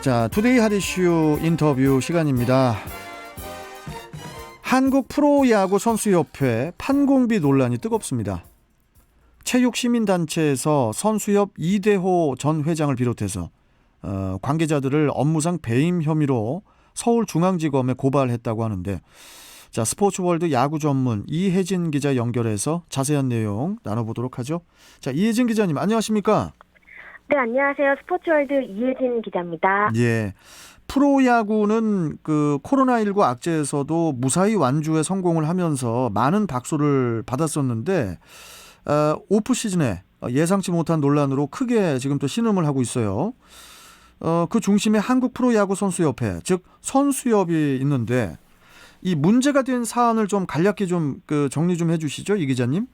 자, 투데이 핫이슈 인터뷰 시간입니다. 한국 프로야구 선수협회 판공비 논란이 뜨겁습니다. 체육시민단체에서 선수협 이대호 전 회장을 비롯해서 관계자들을 업무상 배임 혐의로 서울중앙지검에 고발했다고 하는데, 자, 스포츠월드 야구 전문 이혜진 기자 연결해서 자세한 내용 나눠보도록 하죠. 자, 이혜진 기자님 안녕하십니까? 네, 안녕하세요. 스포츠월드 이혜진 기자입니다. 예. 프로야구는 그 코로나19 악재에서도 무사히 완주에 성공을 하면서 많은 박수를 받았었는데, 오프 시즌에 예상치 못한 논란으로 크게 지금 또 신음을 하고 있어요. 그 중심에 한국 프로야구 선수협회, 즉 선수협이 있는데, 이 문제가 된 사안을 좀 간략히 좀 정리 좀 해주시죠, 이 기자님.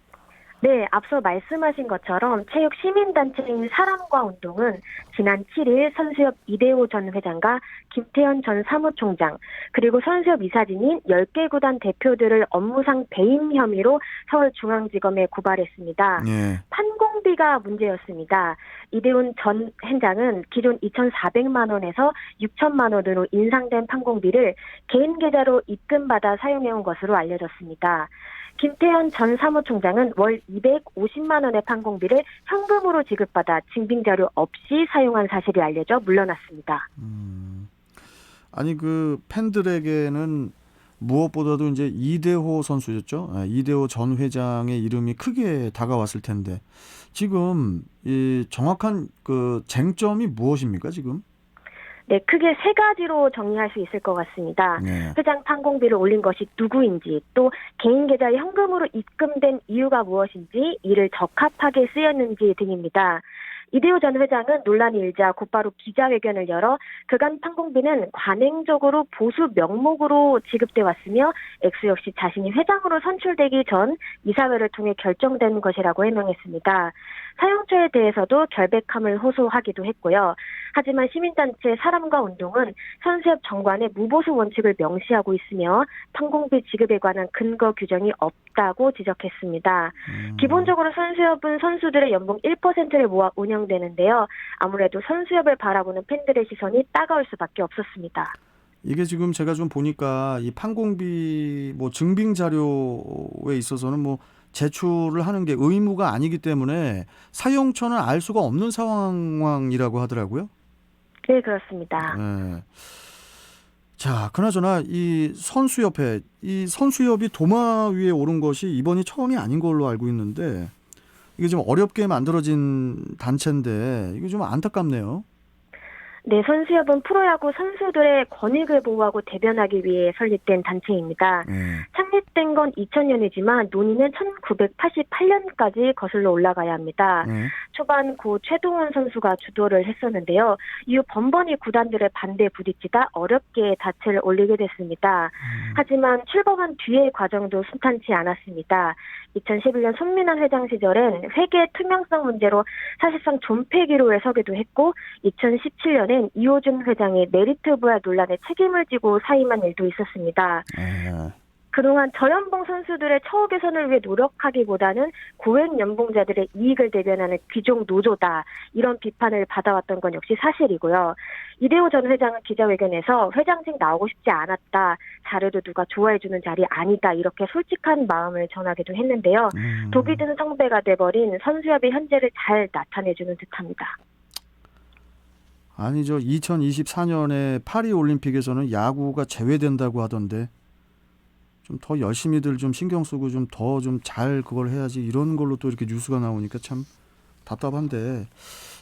네, 앞서 말씀하신 것처럼 체육시민단체인 사람과 운동은 지난 7일 선수협 이대호 전 회장과 김태현 전 사무총장, 그리고 선수협 이사진인 10개 구단 대표들을 업무상 배임 혐의로 서울중앙지검에 고발했습니다. 예. 판공비가 문제였습니다. 이대훈 전 회장은 기존 2,400만 원에서 6천만 원으로 인상된 판공비를 개인 계좌로 입금받아 사용해온 것으로 알려졌습니다. 김태현 전 사무총장은 월 250만 원의 판공비를 현금으로 지급받아 증빙자료 없이 사용한 사실이 알려져 물러났습니다. 아니 그 팬들에게는 무엇보다도 이제 이대호 선수였죠. 이대호 전 회장의 이름이 크게 다가왔을 텐데 지금 이 정확한 그 쟁점이 무엇입니까 지금? 네, 크게 세 가지로 정리할 수 있을 것 같습니다. 네. 회장 판공비를 올린 것이 누구인지, 또 개인 계좌에 현금으로 입금된 이유가 무엇인지, 이를 적합하게 쓰였는지 등입니다. 이대호 전 회장은 논란이 일자 곧바로 기자회견을 열어 그간 판공비는 관행적으로 보수 명목으로 지급돼 왔으며 액수 역시 자신이 회장으로 선출되기 전 이사회를 통해 결정된 것이라고 해명했습니다. 사용처에 대해서도 결백함을 호소하기도 했고요. 하지만 시민단체 사람과 운동은 선수협 정관의 무보수 원칙을 명시하고 있으며 판공비 지급에 관한 근거 규정이 없다고 지적했습니다. 기본적으로 선수협은 선수들의 연봉 1%를 모아 운영되는데요. 아무래도 선수협을 바라보는 팬들의 시선이 따가울 수밖에 없었습니다. 이게 지금 제가 좀 보니까 이 판공비 뭐 증빙 자료에 있어서는 뭐 제출을 하는 게 의무가 아니기 때문에 사용처는 알 수가 없는 상황이라고 하더라고요. 네, 그렇습니다. 네. 자, 그나저나 이 선수협이 도마 위에 오른 것이 이번이 처음이 아닌 걸로 알고 있는데 이게 좀 어렵게 만들어진 단체인데 이게 좀 안타깝네요. 네, 선수협은 프로야구 선수들의 권익을 보호하고 대변하기 위해 설립된 단체입니다. 네. 창립된 건 2000년이지만 논의는 1988년까지 거슬러 올라가야 합니다. 네. 초반 고 최동원 선수가 주도를 했었는데요. 이후 번번이 구단들의 반대에 부딪히다 어렵게 닻을 올리게 됐습니다. 하지만 출범한 뒤의 과정도 순탄치 않았습니다. 2011년 손민환 회장 시절엔 회계 투명성 문제로 사실상 존폐 기로에 서기도 했고 2017년엔 이호준 회장이 메리트 부여 논란에 책임을 지고 사임한 일도 있었습니다. 그동안 저연봉 선수들의 처우 개선을 위해 노력하기보다는 고액 연봉자들의 이익을 대변하는 귀족 노조다. 이런 비판을 받아왔던 건 역시 사실이고요. 이대호 전 회장은 기자회견에서 회장직 나오고 싶지 않았다. 자료도 누가 좋아해주는 자리 아니다. 이렇게 솔직한 마음을 전하기도 했는데요. 독이 든 성배가 돼버린 선수협의 현재를 잘 나타내주는 듯합니다. 아니죠. 2024년에 파리올림픽에서는 야구가 제외된다고 하던데 좀 더 열심히들 좀 신경 쓰고 좀 더 좀 잘 그걸 해야지 이런 걸로 또 이렇게 뉴스가 나오니까 참 답답한데.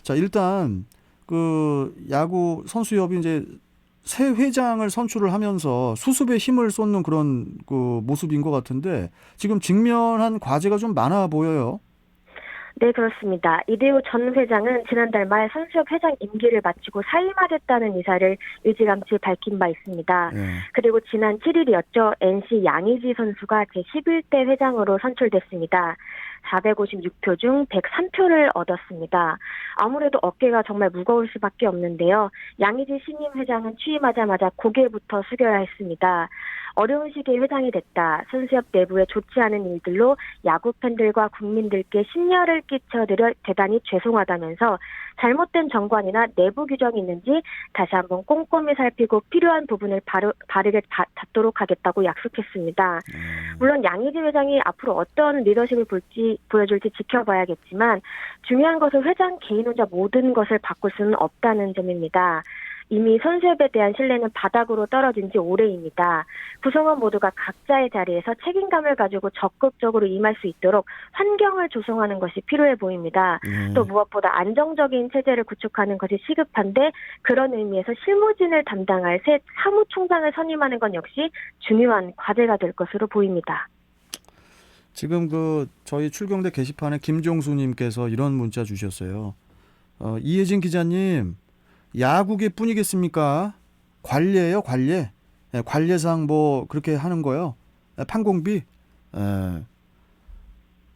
자, 일단 그 야구 선수협이 이제 새 회장을 선출을 하면서 수습에 힘을 쏟는 그런 그 모습인 것 같은데 지금 직면한 과제가 좀 많아 보여요. 네, 그렇습니다. 이대호 전 회장은 지난달 말 선수협 회장 임기를 마치고 사임하겠다는 의사를 일찌감치 밝힌 바 있습니다. 네. 그리고 지난 7일이었죠. NC 양의지 선수가 제11대 회장으로 선출됐습니다. 456표 중 103표를 얻었습니다. 아무래도 어깨가 정말 무거울 수밖에 없는데요. 양의지 신임 회장은 취임하자마자 고개부터 숙여야 했습니다. 어려운 시기에 회장이 됐다. 선수협 내부에 좋지 않은 일들로 야구 팬들과 국민들께 심려를 끼쳐드려 대단히 죄송하다면서 잘못된 정관이나 내부 규정이 있는지 다시 한번 꼼꼼히 살피고 필요한 부분을 바르게 닫도록 하겠다고 약속했습니다. 물론 양의지 회장이 앞으로 어떤 리더십을 보여줄지 지켜봐야겠지만 중요한 것은 회장 개인 혼자 모든 것을 바꿀 수는 없다는 점입니다. 이미 선수협에 대한 신뢰는 바닥으로 떨어진 지 오래입니다. 구성원 모두가 각자의 자리에서 책임감을 가지고 적극적으로 임할 수 있도록 환경을 조성하는 것이 필요해 보입니다. 또 무엇보다 안정적인 체제를 구축하는 것이 시급한데 그런 의미에서 실무진을 담당할 새 사무총장을 선임하는 건 역시 중요한 과제가 될 것으로 보입니다. 지금 저희 출경대 게시판에 김종수님께서 이런 문자 주셨어요. 이혜진 기자님, 야구계 뿐이겠습니까? 관례예요, 관례. 관례상 그렇게 하는 거요. 판공비.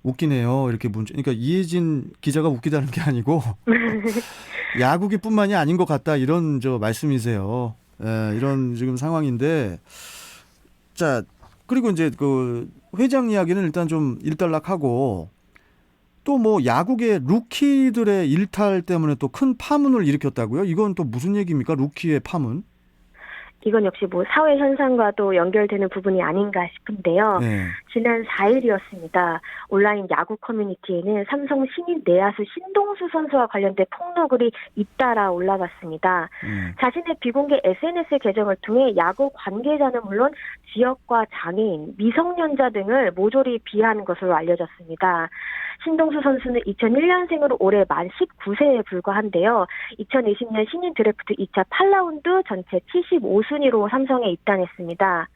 웃기네요. 이렇게 문자. 그러니까 이혜진 기자가 웃기다는 게 아니고 야구계뿐만이 아닌 것 같다 이런 말씀이세요. 이런 지금 상황인데, 자 그리고 이제 회장 이야기는 일단 좀 일단락하고. 또 야구계 루키들의 일탈 때문에 또 큰 파문을 일으켰다고요? 이건 또 무슨 얘기입니까? 루키의 파문? 이건 역시 사회 현상과도 연결되는 부분이 아닌가 싶은데요. 네. 지난 4일이었습니다. 온라인 야구 커뮤니티에는 삼성 신인 내야수 신동수 선수와 관련된 폭로글이 잇따라 올라갔습니다. 자신의 비공개 SNS 계정을 통해 야구 관계자는 물론 지역과 장애인, 미성년자 등을 모조리 비하하는 것으로 알려졌습니다. 신동수 선수는 2001년생으로 올해 만 19세에 불과한데요. 2020년 신인 드래프트 2차 8라운드 전체 75순위로 삼성에 입단했습니다.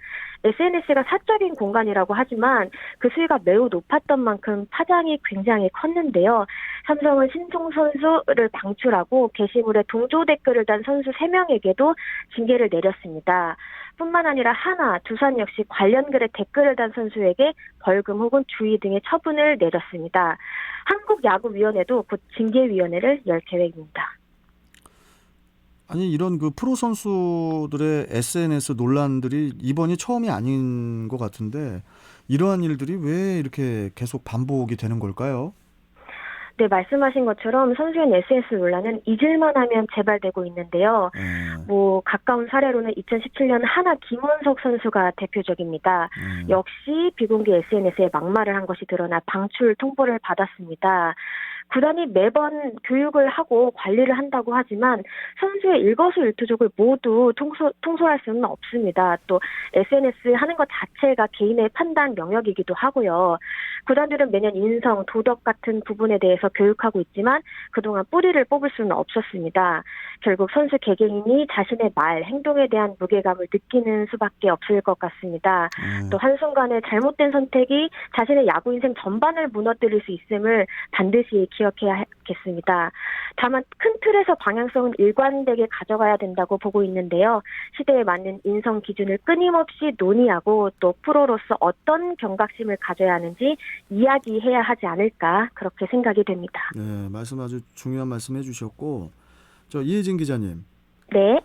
SNS가 사적인 공간이라고 하지만 그 수위가 매우 높았던 만큼 파장이 굉장히 컸는데요. 삼성은 신동수 선수를 방출하고 게시물에 동조 댓글을 단 선수 3명에게도 징계를 내렸습니다. 뿐만 아니라 하나, 두산 역시 관련 글에 댓글을 단 선수에게 벌금 혹은 주의 등의 처분을 내렸습니다. 한국야구위원회도 곧 징계위원회를 열 계획입니다. 아니 이런 프로 선수들의 SNS 논란들이 이번이 처음이 아닌 것 같은데 이러한 일들이 왜 이렇게 계속 반복이 되는 걸까요? 네, 말씀하신 것처럼 선수연 SNS 논란은 잊을만 하면 재발되고 있는데요. 가까운 사례로는 2017년 하나 김원석 선수가 대표적입니다. 역시 비공개 SNS에 막말을 한 것이 드러나 방출 통보를 받았습니다. 구단이 매번 교육을 하고 관리를 한다고 하지만 선수의 일거수일투족을 모두 통솔할 수는 없습니다. 또 SNS 하는 것 자체가 개인의 판단 영역이기도 하고요. 구단들은 매년 인성, 도덕 같은 부분에 대해서 교육하고 있지만 그동안 뿌리를 뽑을 수는 없었습니다. 결국 선수 개개인이 자신의 말, 행동에 대한 무게감을 느끼는 수밖에 없을 것 같습니다. 또 한순간에 잘못된 선택이 자신의 야구 인생 전반을 무너뜨릴 수 있음을 반드시 기억해야겠습니다. 다만 큰 틀에서 방향성은 일관되게 가져가야 된다고 보고 있는데요. 시대에 맞는 인성 기준을 끊임없이 논의하고 또 프로로서 어떤 경각심을 가져야 하는지 이야기해야 하지 않을까 그렇게 생각이 됩니다. 네, 말씀 아주 중요한 말씀 해주셨고 이혜진 기자님. 네.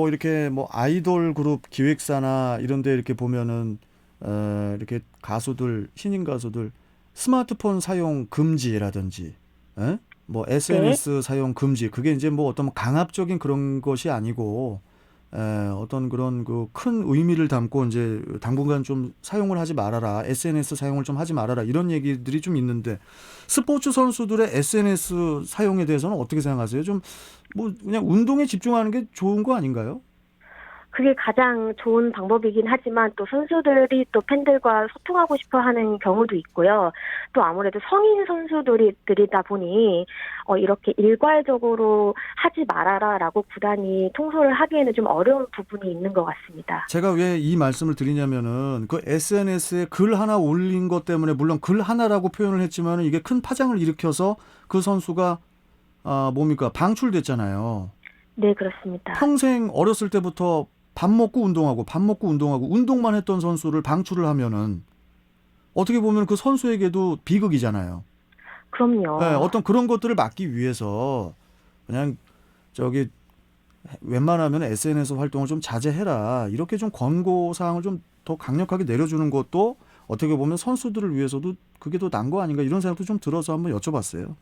이렇게 아이돌 그룹 기획사나 이런 데 이렇게 보면은 이렇게 가수들, 신인 가수들 스마트폰 사용 금지라든지 SNS 네. 사용 금지, 그게 이제 어떤 강압적인 그런 것이 아니고 어떤 그런 큰 의미를 담고 이제 당분간 좀 사용을 하지 말아라, SNS 사용을 좀 하지 말아라 이런 얘기들이 좀 있는데 스포츠 선수들의 SNS 사용에 대해서는 어떻게 생각하세요? 좀 그냥 운동에 집중하는 게 좋은 거 아닌가요? 그게 가장 좋은 방법이긴 하지만 또 선수들이 또 팬들과 소통하고 싶어 하는 경우도 있고요. 또 아무래도 성인 선수들이다 보니 이렇게 일괄적으로 하지 말아라라고 구단이 통솔을 하기에는 좀 어려운 부분이 있는 것 같습니다. 제가 왜 이 말씀을 드리냐면은 SNS에 글 하나 올린 것 때문에 물론 글 하나라고 표현을 했지만은 이게 큰 파장을 일으켜서 그 선수가 방출됐잖아요. 네, 그렇습니다. 평생 어렸을 때부터 밥 먹고 운동하고 운동만 했던 선수를 방출을 하면은 어떻게 보면 그 선수에게도 비극이잖아요. 그럼요. 네, 어떤 그런 것들을 막기 위해서 그냥 저기 웬만하면 SNS 활동을 좀 자제해라. 이렇게 좀 권고 사항을 좀 더 강력하게 내려주는 것도 어떻게 보면 선수들을 위해서도 그게 더 나은 거 아닌가 이런 생각도 좀 들어서 한번 여쭤봤어요.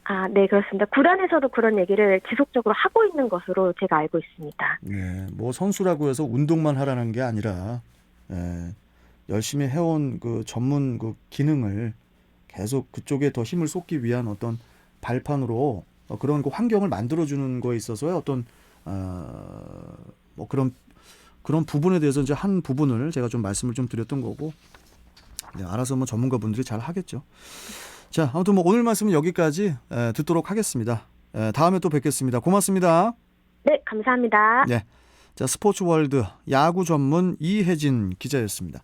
아, 네, 그렇습니다. 구단에서도 그런 얘기를 지속적으로 하고 있는 것으로 제가 알고 있습니다. 네, 뭐 선수라고 해서 운동만 하라는 게 아니라 예, 열심히 해온 그 전문 그 기능을 계속 그쪽에 더 힘을 쏟기 위한 어떤 발판으로 그런 그 환경을 만들어주는 거에 있어서의 어떤 뭐 그런 부분에 대해서 이제 한 부분을 제가 좀 말씀을 좀 드렸던 거고 네, 알아서 뭐 전문가분들이 잘 하겠죠. 자, 아무튼 뭐 오늘 말씀은 여기까지 듣도록 하겠습니다. 다음에 또 뵙겠습니다. 고맙습니다. 네, 감사합니다. 네, 자 스포츠월드 야구 전문 이혜진 기자였습니다.